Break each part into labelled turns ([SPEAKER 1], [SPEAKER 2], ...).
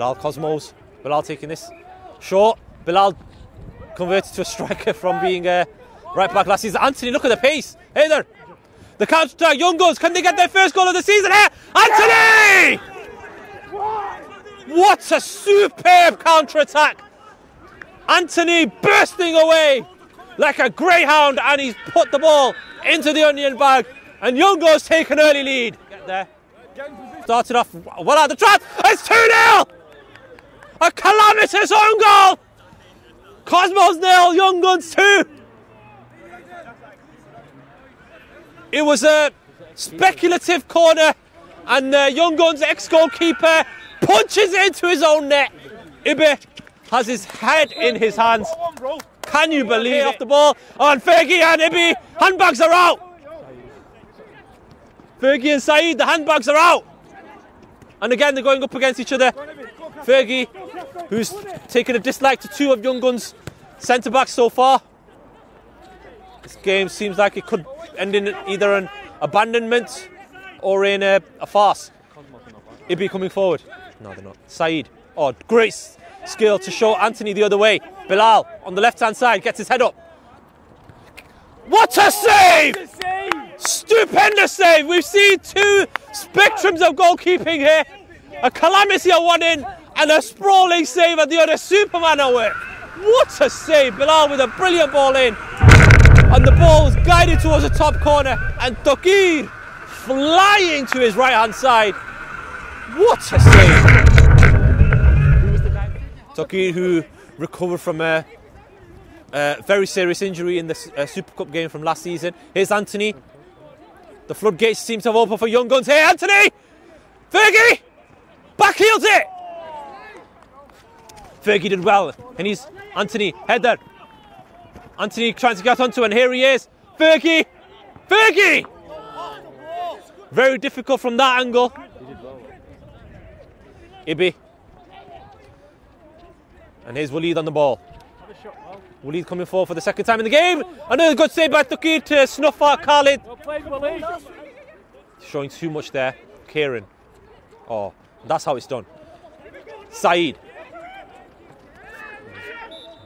[SPEAKER 1] Bilal, Cosmos. Bilal taking this short. Bilal converted to a striker from being a right back last season. Anthony, look at the pace. Haider. The counter attack. Youngunz. Can they get their first goal of the season here? Anthony! What a superb counter attack. Anthony bursting away like a greyhound, and he's put the ball into the onion bag. And Youngunz take an early lead. Get there. Started off well out the trap. It's 2-0. A calamitous own goal. Cosmos 0, Youngunz 2. It was a speculative corner, and Youngunz ex-goalkeeper punches it into his own net. Ibe has his head in his hands. Can you believe it? Off the ball, and Fergie and Ibe, handbags are out. Fergie and Saeed, the handbags are out. And again, they're going up against each other. Fergie, who's taken a dislike to 2 of Youngunz centre-backs so far. This game seems like it could end in either an abandonment or in a farce. Ibe coming forward. No, they're not. Saeed. Oh, great skill to show Anthony the other way. Bilal on the left-hand side gets his head up. What a save! Stupendous save. We've seen 2 spectrums of goalkeeping here. A calamity at one end and a sprawling save at the other. Superman at work. What a save. Bilal with a brilliant ball in. And the ball was guided towards the top corner. And Toqeer flying to his right-hand side. What a save. Toqeer, who recovered from a very serious injury in the Super Cup game from last season. Here's Anthony. The floodgates seem to have opened for Youngunz. Hey, Anthony! Fergie! Backheels it! Fergie did well. And he's Anthony. Haider. Anthony trying to get onto, and here he is. Fergie! Fergie! Very difficult from that angle. Ibe. And here's Waleed on the ball. Waleed coming forward for the second time in the game. Another good save by Toqeer to snuff out Khalid. Showing too much there. Kieran. Oh, that's how it's done. Saeed.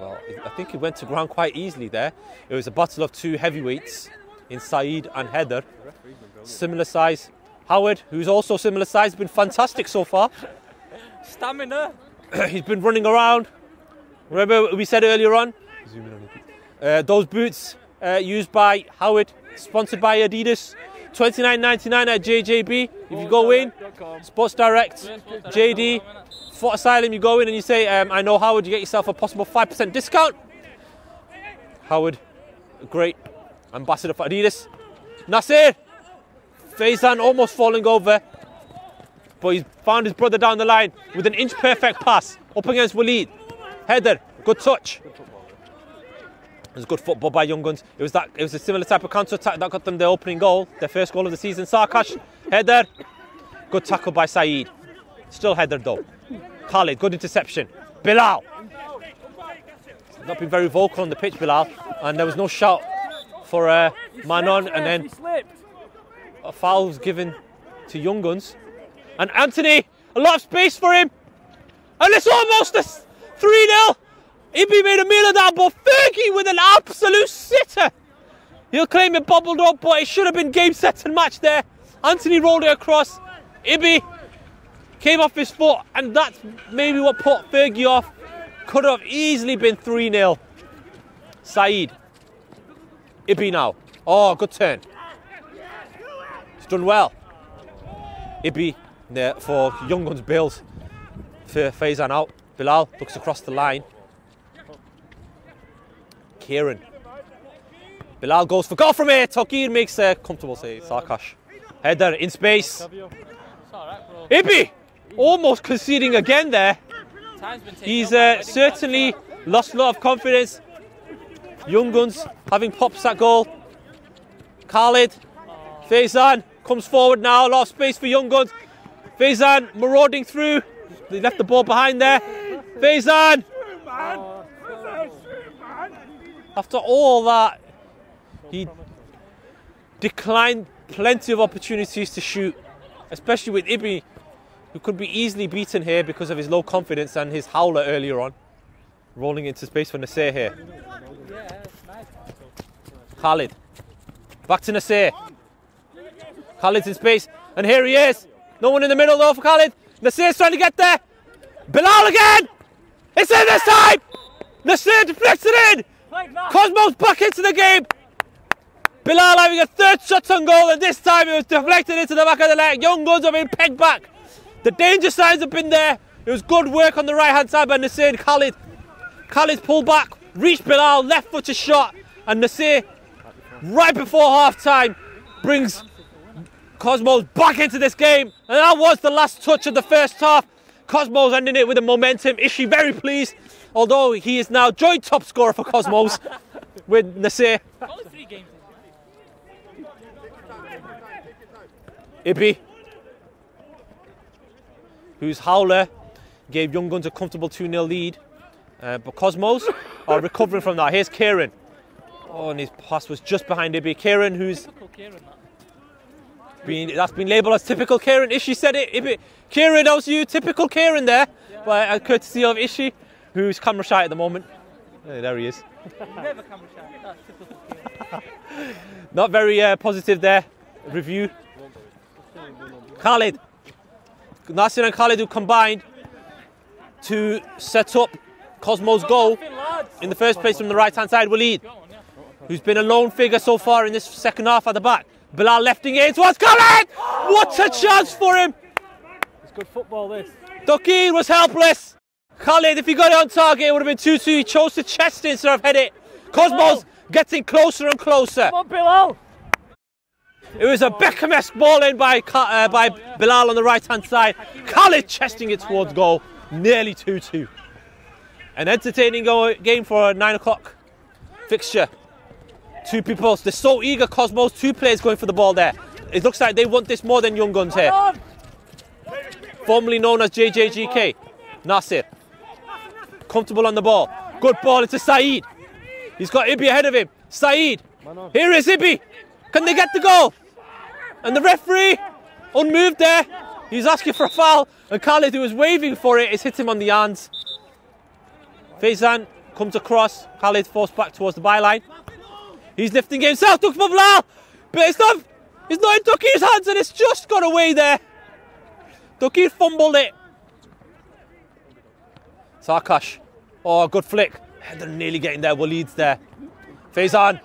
[SPEAKER 1] Well, I think he went to ground quite easily there. It was a battle of 2 heavyweights in Saeed and Haider. Similar size. Howard, who's also similar size, been fantastic so far.
[SPEAKER 2] Stamina.
[SPEAKER 1] He's been running around. Remember we said earlier on, those boots used by Howard, sponsored by Adidas, $29.99 at JJB. If you go in, Sports Direct, JD, Foot Asylum, you go in and you say, I know Howard, you get yourself a possible 5% discount. Howard, a great ambassador for Adidas. Nasir, Faizan almost falling over, but he's found his brother down the line with an inch-perfect pass up against Waleed. Haider, good touch. It was good football by Youngunz. It was a similar type of counter-attack that got them their opening goal, their first goal of the season. Sarkash, Haider, good tackle by Saeed. Still Haider though. Khalid, good interception. Bilal. He's not been very vocal on the pitch, Bilal, and there was no shout for man on, and then a foul was given to Youngunz. And Anthony, a lot of space for him. And it's almost a 3-0. Ibe made a meal of that, but Fergie with an absolute sitter. He'll claim it bobbled up, but it should have been game, set and match there. Anthony rolled it across. Ibe came off his foot, and that's maybe what put Fergie off. Could have easily been 3-0. Saeed. Ibe now. Oh, good turn. He's done well. Ibe there for Youngunz Bills. Faizan out. Bilal looks across the line. Kieran. Bilal goes for goal from here. Toqeer makes a comfortable save. Sarkash. Haider in space. Ibe almost conceding again there. He's certainly lost a lot of confidence. Youngunz having pops that goal. Khalid. Faizan comes forward now. A lot of space for Youngunz. Faizan marauding through. They left the ball behind there. Faizan. After all that, he declined plenty of opportunities to shoot, especially with Ibe who could be easily beaten here because of his low confidence and his howler earlier on. Rolling into space for Nasir here. Khalid. Back to Nasir. Khalid's in space. And here he is. No one in the middle though for Khalid. Nasir's trying to get there. Bilal again. It's in this time. Nasir deflects it in. Cosmos back into the game. Bilal having a third shot on goal, and this time it was deflected into the back of the net. Youngunz have been pegged back. The danger signs have been there. It was good work on the right hand side by Nasir and Khalid. Khalid's pulled back, reached Bilal, left footed shot, and Nasir, right before half time, brings Cosmos back into this game. And that was the last touch of the first half. Cosmos ending it with a momentum. Ishi very pleased, although he is now joint top scorer for Cosmos with Nasir. Ibi, whose howler gave Youngunz a comfortable 2-0 lead. But Cosmos are recovering from that. Here's Kieran. Oh, and his pass was just behind Ibi. Kieran, who's that's been labelled as typical Kieran. Ishi said it. Ibi. Kieran, that was you. Typical Kieran there. Yeah. By courtesy of Ishi, who's camera shy at the moment. There he is.
[SPEAKER 2] Never camera shy. That's typical Kieran.
[SPEAKER 1] Not very positive there. Review. Khalid. Nasir and Khalid who combined to set up Cosmos' goal in the first place from the right hand side. Waleed, who's been a lone figure so far in this second half at the back. Bilal lefting it towards Khalid. What a chance for him.
[SPEAKER 2] It's good football this.
[SPEAKER 1] Toqeer was helpless. Khalid, if he got it on target, it would have been 2-2. He chose to chest it instead of head it. Cosmos getting closer and closer.
[SPEAKER 2] Come on, Bilal.
[SPEAKER 1] It was a Beckham-esque ball in by Bilal on the right-hand side. Khalid chesting it towards goal. Nearly 2-2. An entertaining game for a 9 o'clock fixture. Two people. They're so eager, Cosmos. Two players going for the ball there. It looks like they want this more than Youngunz here. Formerly known as JJGK. Nasir. Comfortable on the ball. Good ball into Saeed. He's got Ibi ahead of him. Saeed. Here is Ibi. Can they get the goal? And the referee, unmoved there. He's asking for a foul. And Khalid, who was waving for it, is hit him on the hands. Faizan comes across. Khalid forced back towards the byline. He's lifting himself. Looks for Bilal. But it's not in Toqeer's hands, and it's just got away there. Toqeer fumbled it. Sarkash. Oh, good flick. They're nearly getting there. Waleed's there. Faizan.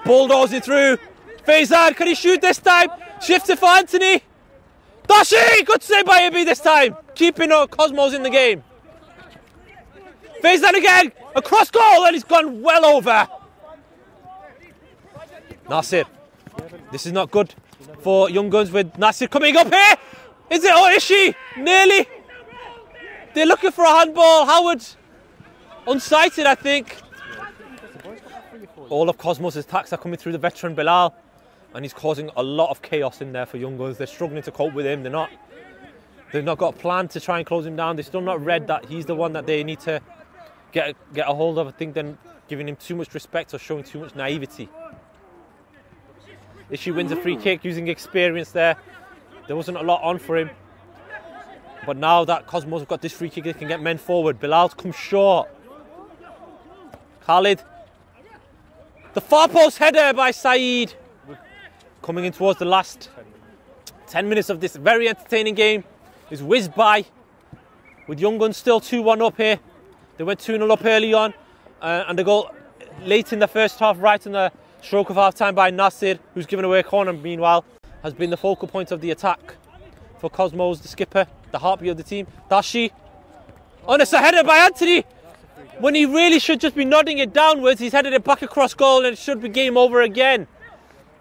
[SPEAKER 1] Bulldozing through. Faizan, can he shoot this time? Shifts it for Anthony. Dashi! Good save by Ibi this time. Keeping Cosmos in the game. Faizan again. Across goal, and he's gone well over. Nasir. This is not good for Youngunz with Nasir coming up here. Is it? Oh, Ishi. Nearly. They're looking for a handball. Howard. Unsighted, I think. All of Cosmos' attacks are coming through the veteran Bilal, and he's causing a lot of chaos in there for Youngunz. They're struggling to cope with him. They've not got a plan to try and close him down. They've still not read that he's the one that they need to get a hold of. I think they're giving him too much respect or showing too much naivety. Ishi wins a free kick using experience there. There wasn't a lot on for him. But now that Cosmos have got this free kick, they can get men forward. Bilal's come short. Khalid. The far post header by Saeed. Coming in towards the last 10 minutes of this very entertaining game is whizzed by. With Youngunz still 2-1 up here. They went 2-0 up early on. And the goal late in the first half, right in the stroke of half time by Nasir, who's given away a corner meanwhile, has been the focal point of the attack for Cosmos, the skipper, the heartbeat of the team. Dashi. Oh, and it's a header by Anthony. When he really should just be nodding it downwards, he's headed it back across goal, and it should be game over again.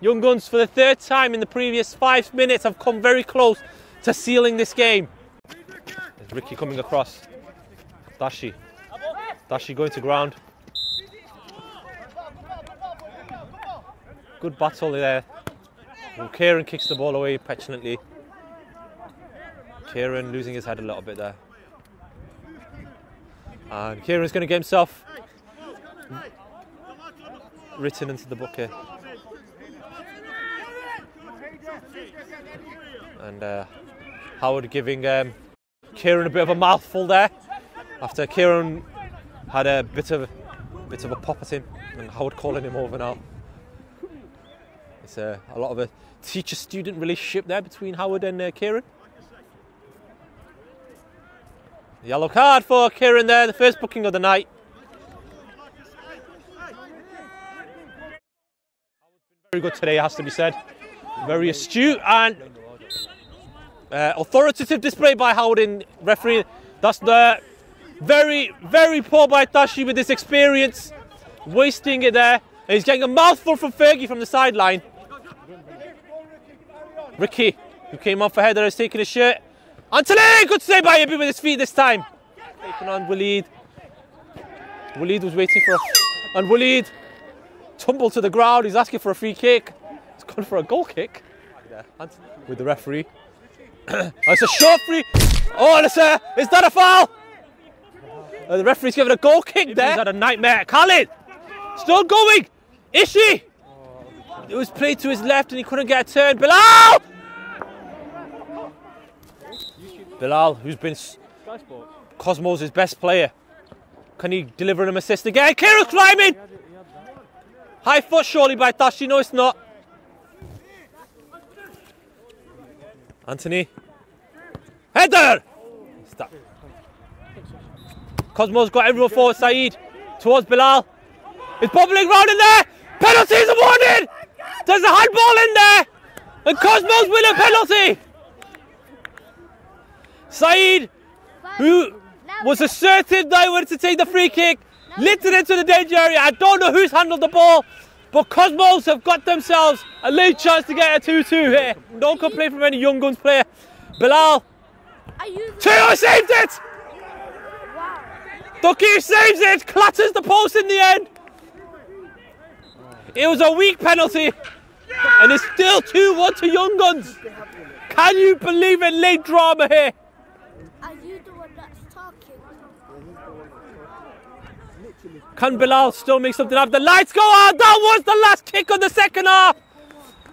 [SPEAKER 1] Youngunz, for the third time in the previous 5 minutes, have come very close to sealing this game. There's Ricky coming across. Dashi. Dashi going to ground. Good battle there. And Kieran kicks the ball away petulantly. Kieran losing his head a little bit there. And Kieran's going to get himself written into the book here. And Howard giving Kieran a bit of a mouthful there after Kieran had a bit of a pop at him, and Howard calling him over now. It's a lot of a teacher-student relationship there between Howard and Kieran. Yellow card for Kieran there, the first booking of the night. Very good today, has to be said. Very astute and authoritative display by Howard in refereeing. That's the very, very poor by Tashi with this experience. Wasting it there. And he's getting a mouthful from Fergie from the sideline. Ricky, who came on for Haider, is taking a shirt. Anthony, good save by him with his feet this time. Taking on Waleed. Waleed was waiting for and Waleed tumbled to the ground. He's asking for a free kick. He's gone for a goal kick. With the referee. It's a short free. Oh, is that a foul? The referee's given a goal kick there. He's had a nightmare. Khalid, still going. Ishi. It was played to his left and he couldn't get a turn. Bilal! Bilal, who's been Cosmos' best player. Can he deliver him assist again? Kieran's climbing! High foot surely by Tashi. No, it's not. Anthony. Header! Stop. Cosmos got everyone forward. Saeed towards Bilal. It's bubbling round in there. Penalties awarded! There's a handball in there! And Cosmos win a penalty! Saeed, who was assertive that he wanted to take the free kick, lit it into the danger area. I don't know who's handled the ball, but Cosmos have got themselves a late chance to get a 2-2 here. No complaint from any Youngunz player. Bilal, Toqeer saved it! Toqeer saves it, clatters the post in the end. It was a weak penalty, and it's still 2-1 to Youngunz. Can you believe it? Late drama here.
[SPEAKER 3] Are you the one that's talking?
[SPEAKER 1] Can Bilal still make something happen? The lights go on. That was the last kick of the second half.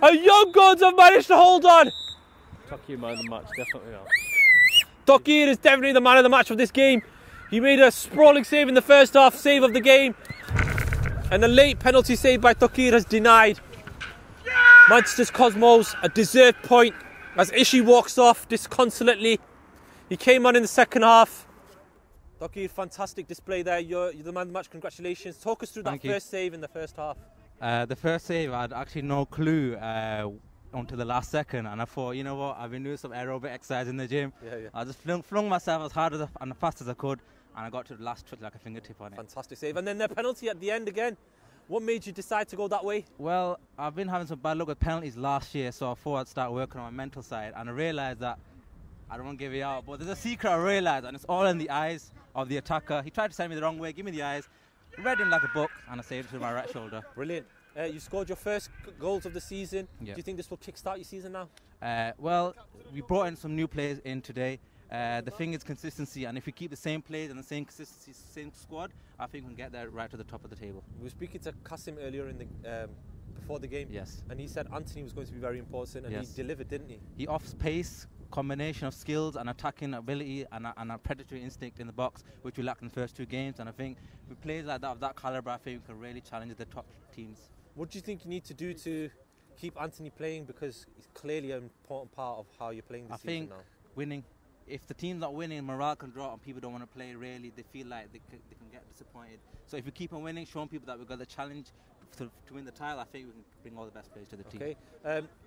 [SPEAKER 1] And Youngunz have managed to hold on.
[SPEAKER 2] Toqeer man of the match, definitely not.
[SPEAKER 1] Toqeer is definitely the man of the match of this game. He made a sprawling save in the first half, save of the game. And the late penalty save by Toqeer has denied Manchester's Cosmos a deserved point as Ishi walks off disconsolately. He came on in the second half. Toqeer, fantastic display there. You're the man of the match. Congratulations. Talk us through that first save in the first half.
[SPEAKER 4] The first save, I had actually no clue until the last second, and I thought, you know what, I've been doing some aerobic exercise in the gym. I just flung myself as hard and fast as I could, and I got to the last trick like a fingertip on it.
[SPEAKER 1] Fantastic save. And then the penalty at the end again. What made you decide to go that way?
[SPEAKER 4] Well, I've been having some bad luck with penalties last year, so I thought I'd start working on my mental side, and I realised that I don't want to give it out, but there's a secret I realised, and it's all in the eyes of the attacker. He tried to send me the wrong way, give me the eyes, read him like a book, and I saved it with my right shoulder.
[SPEAKER 1] Brilliant. You scored your first goals of the season.
[SPEAKER 4] Yeah.
[SPEAKER 1] Do you think this will kickstart your season now?
[SPEAKER 4] Well, we brought in some new players in today. The thing is consistency, and if we keep the same players and the same consistency, same squad, I think we can get there right to the top of the table.
[SPEAKER 1] We were speaking to Kasim earlier in the before the game.
[SPEAKER 4] Yes. And
[SPEAKER 1] he said Anthony was going to be very important, and he delivered, didn't he?
[SPEAKER 4] He offers pace, combination of skills and attacking ability and a predatory instinct in the box, which we lacked in the first two games. And I think with players like that of that calibre, I think we can really challenge the top teams.
[SPEAKER 1] What do you think you need to do to keep Anthony playing? Because he's clearly an important part of how you're playing this season now.
[SPEAKER 4] I think winning. If the team's not winning, morale can drop and people don't want to play, really, they feel like they can get disappointed. So if we keep on winning, showing people that we've got the challenge to win the title, I think we can bring all the best players to the team.
[SPEAKER 1] Okay,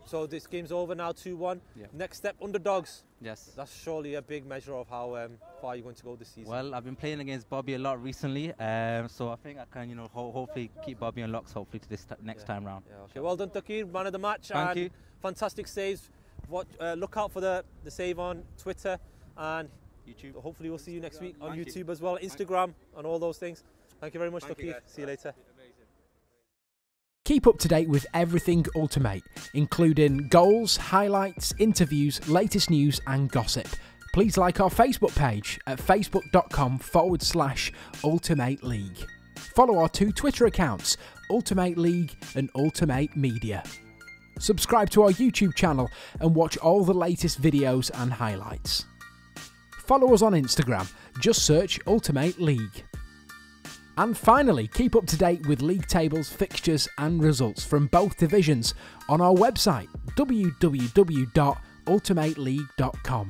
[SPEAKER 1] so this game's over now, 2-1.
[SPEAKER 4] Yeah.
[SPEAKER 1] Next step, underdogs.
[SPEAKER 4] Yes.
[SPEAKER 1] That's surely a big measure of how far you're going to go this season.
[SPEAKER 4] Well, I've been playing against Bobby a lot recently, so I think I can, hopefully keep Bobby on locks, hopefully to this next time round.
[SPEAKER 1] Yeah, okay. Well done, Toqeer, man of the match.
[SPEAKER 4] Thank you.
[SPEAKER 1] Fantastic saves. Look out for the save on Twitter and
[SPEAKER 4] YouTube.
[SPEAKER 1] Hopefully we'll see you next week on YouTube as well, Instagram and all those things. Thank you very much, Toqeer. See you later.
[SPEAKER 5] Keep up to date with everything Ultim8, including goals, highlights, interviews, latest news and gossip. Please like our Facebook page at facebook.com/Ultim8 League. Follow our two Twitter accounts, Ultim8 League and Ultim8 Media. subscribe to our YouTube channel and watch all the latest videos and highlights. Follow us on Instagram, just search Ultim8 League. And finally, keep up to date with league tables, fixtures and results from both divisions on our website www.ultimate8league.com.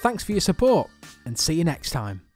[SPEAKER 5] Thanks for your support and see you next time.